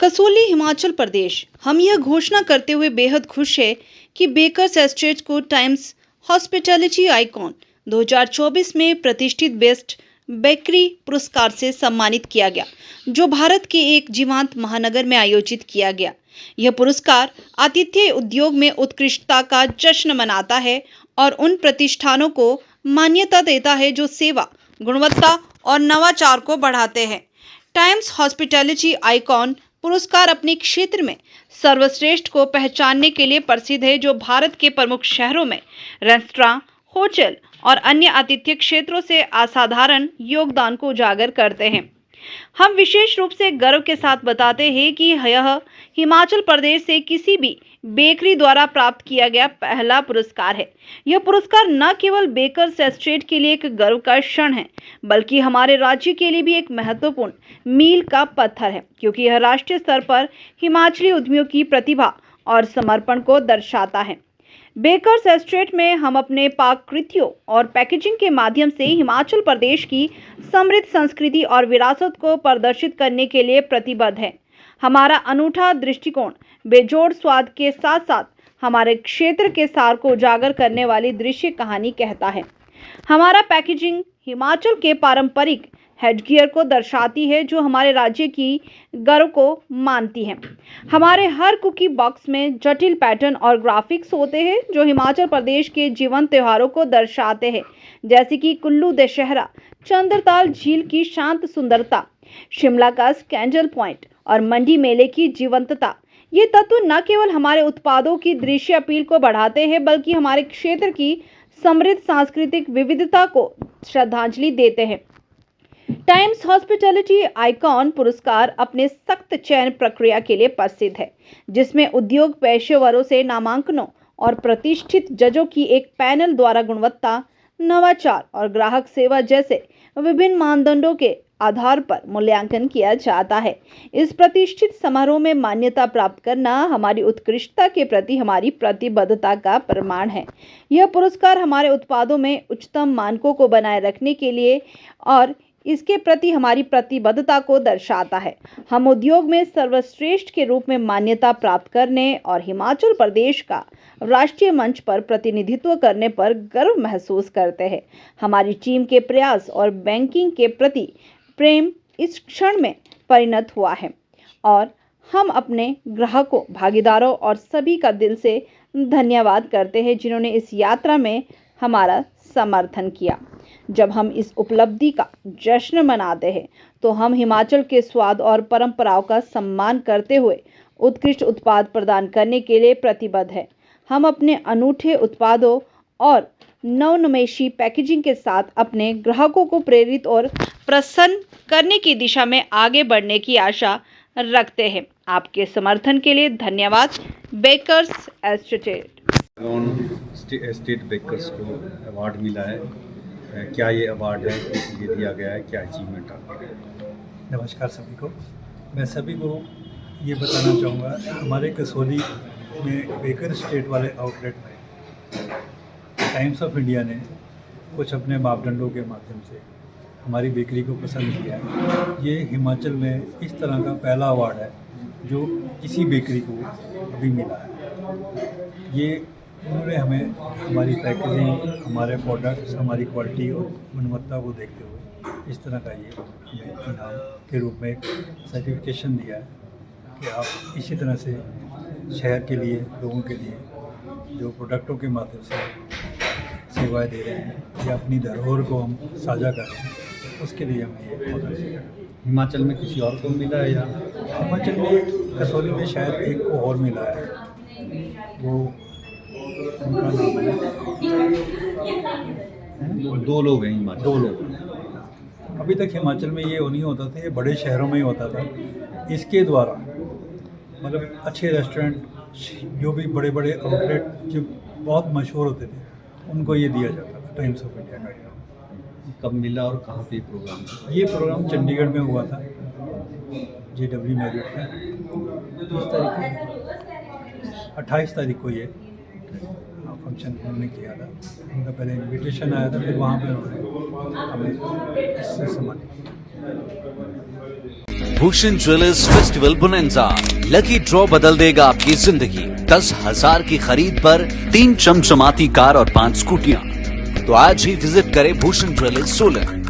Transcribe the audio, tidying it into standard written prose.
कसौली, हिमाचल प्रदेश। हम यह घोषणा करते हुए बेहद खुश हैं कि बेकर्स एस्टेट को टाइम्स हॉस्पिटैलिटी आइकॉन 2024 में प्रतिष्ठित बेस्ट बेकरी पुरस्कार से सम्मानित किया गया, जो भारत के एक जीवंत महानगर में आयोजित किया गया। यह पुरस्कार आतिथ्य उद्योग में उत्कृष्टता का जश्न मनाता है और उन प्रतिष्ठानों को मान्यता देता है जो सेवा, गुणवत्ता और नवाचार को बढ़ाते हैं। टाइम्स हॉस्पिटैलिटी आइकॉन पुरस्कार अपने क्षेत्र में सर्वश्रेष्ठ को पहचानने के लिए प्रसिद्ध है, जो भारत के प्रमुख शहरों में रेस्तरां, होटल और अन्य आतिथ्य क्षेत्रों से असाधारण योगदान को उजागर करते हैं। हम विशेष रूप से गर्व के साथ बताते हैं कि यह हिमाचल प्रदेश से किसी भी बेकरी द्वारा प्राप्त किया गया पहला पुरस्कार है। यह पुरस्कार न केवल बेकर्स एस्टेट के लिए एक गर्व का क्षण है, बल्कि हमारे राज्य के लिए भी एक महत्वपूर्ण मील का पत्थर है, क्योंकि यह राष्ट्रीय स्तर पर हिमाचली उद्यमियों की प्रतिभा और समर्पण को दर्शाता है। बेकर्स एस्टेट में हम अपने पाककृतियों और पैकेजिंग के माध्यम से हिमाचल प्रदेश की समृद्ध संस्कृति और विरासत को प्रदर्शित करने के लिए प्रतिबद्ध हैं। हमारा अनूठा दृष्टिकोण बेजोड़ स्वाद के साथ साथ हमारे क्षेत्र के सार को उजागर करने वाली दृश्य कहानी कहता है। हमारा पैकेजिंग हिमाचल के पारंपरिक हेडगियर को दर्शाती है, जो हमारे राज्य की गर्व को मानती है। हमारे हर कुकी बॉक्स में जटिल पैटर्न और ग्राफिक्स होते हैं, जो हिमाचल प्रदेश के जीवंत त्योहारों को दर्शाते हैं, जैसे कि कुल्लू दशहरा, चंद्रताल झील की शांत सुंदरता, शिमला का कैंडल पॉइंट और मंडी मेले की जीवंतता। ये तत्व न केवल हमारे उत्पादों की दृश्य अपील को बढ़ाते हैं, बल्कि हमारे क्षेत्र की समृद्ध सांस्कृतिक विविधता को श्रद्धांजलि देते हैं। टाइम्स हॉस्पिटैलिटी आइकॉन पुरस्कार अपने सख्त चयन प्रक्रिया के लिए प्रसिद्ध है, जिसमें उद्योग पेशेवरों से नामांकनों और प्रतिष्ठित जजों की एक पैनल द्वारा गुणवत्ता, नवाचार और ग्राहक सेवा जैसे विभिन्न मानदंडों के आधार पर मूल्यांकन किया जाता है। इस प्रतिष्ठित समारोह में मान्यता प्राप्त करना हमारी उत्कृष्टता के प्रति हमारी प्रतिबद्धता का प्रमाण है। यह पुरस्कार हमारे उत्पादों में उच्चतम मानकों को बनाए रखने के लिए और इसके प्रति हमारी प्रतिबद्धता को दर्शाता है। हम उद्योग में सर्वश्रेष्ठ के रूप में मान्यता प्राप्त करने और हिमाचल प्रदेश का राष्ट्रीय मंच पर प्रतिनिधित्व करने पर गर्व महसूस करते हैं। हमारी टीम के प्रयास और बैंकिंग के प्रति प्रेम इस क्षण में परिणत हुआ है और हम अपने ग्राहकों, भागीदारों और सभी का दिल से धन्यवाद करते हैं, जिन्होंने इस यात्रा में हमारा समर्थन किया। जब हम इस उपलब्धि का जश्न मनाते हैं, तो हम हिमाचल के स्वाद और परंपराओं का सम्मान करते हुए उत्कृष्ट उत्पाद प्रदान करने के लिए प्रतिबद्ध हैं। हम अपने अनूठे उत्पादों और नवोन्मेषी पैकेजिंग के साथ अपने ग्राहकों को प्रेरित और प्रसन्न करने की दिशा में आगे बढ़ने की आशा रखते हैं। आपके समर्थन के लिए धन्यवाद। बेकर्स एस्टेट स्टेट बेकर्स को अवार्ड मिला है। क्या ये अवार्ड है, किस लिए दिया गया है, क्या अचीवमेंट आपका? नमस्कार सभी को। मैं सभी को ये बताना चाहूँगा, हमारे कसौली में बेकर स्टेट वाले आउटलेट में टाइम्स ऑफ इंडिया ने कुछ अपने मापदंडों के माध्यम से हमारी बेकरी को पसंद किया है। ये हिमाचल में इस तरह का पहला अवार्ड है जो किसी बेकरी को अभी मिला है। ये उन्होंने हमें हमारी पैकेजिंग, हमारे प्रोडक्ट्स, हमारी क्वालिटी और गुणवत्ता को देखते हुए इस तरह का ये हमें इनाम के रूप में एक सर्टिफिकेशन दिया है कि आप इसी तरह से शहर के लिए, लोगों के लिए जो प्रोडक्टों के माध्यम से सेवाएं दे रहे हैं या अपनी धरोहर को हम साझा कर रहे हैं, उसके लिए हमें ये ऑर्डर दिया। हिमाचल में किसी और को मिला है या? हिमाचल में कसौली में शायद एक को और मिला है, वो उनका नाम है। दो लोग हैं हिमाचल। दो लोग। अभी तक हिमाचल में ये नहीं होता था, ये बड़े शहरों में ही होता था। इसके द्वारा मतलब अच्छे रेस्टोरेंट, जो भी बड़े बड़े आउटलेट जो बहुत मशहूर होते थे, उनको ये दिया जाता था टाइम्स ऑफ इंडिया का। कब मिला और कहाँ पे प्रोग्राम? ये प्रोग्राम चंडीगढ़ में हुआ था, JW मैरियट में। 28 तारीख को ये फंक्शन उन्होंने किया था। उनका पहले इनविटेशन आया था, फिर वहाँ पे उन्होंने हमें इससे सम्मानित किया। Bhushan jewellers festival bonanza, lucky draw बदल देगा आपकी जिंदगी। 10,000 की खरीद पर 3 चमचमाती कार और 5 स्कूटियां। तो आज ही विजिट करें भूषण ज्वेलर्स सोलन।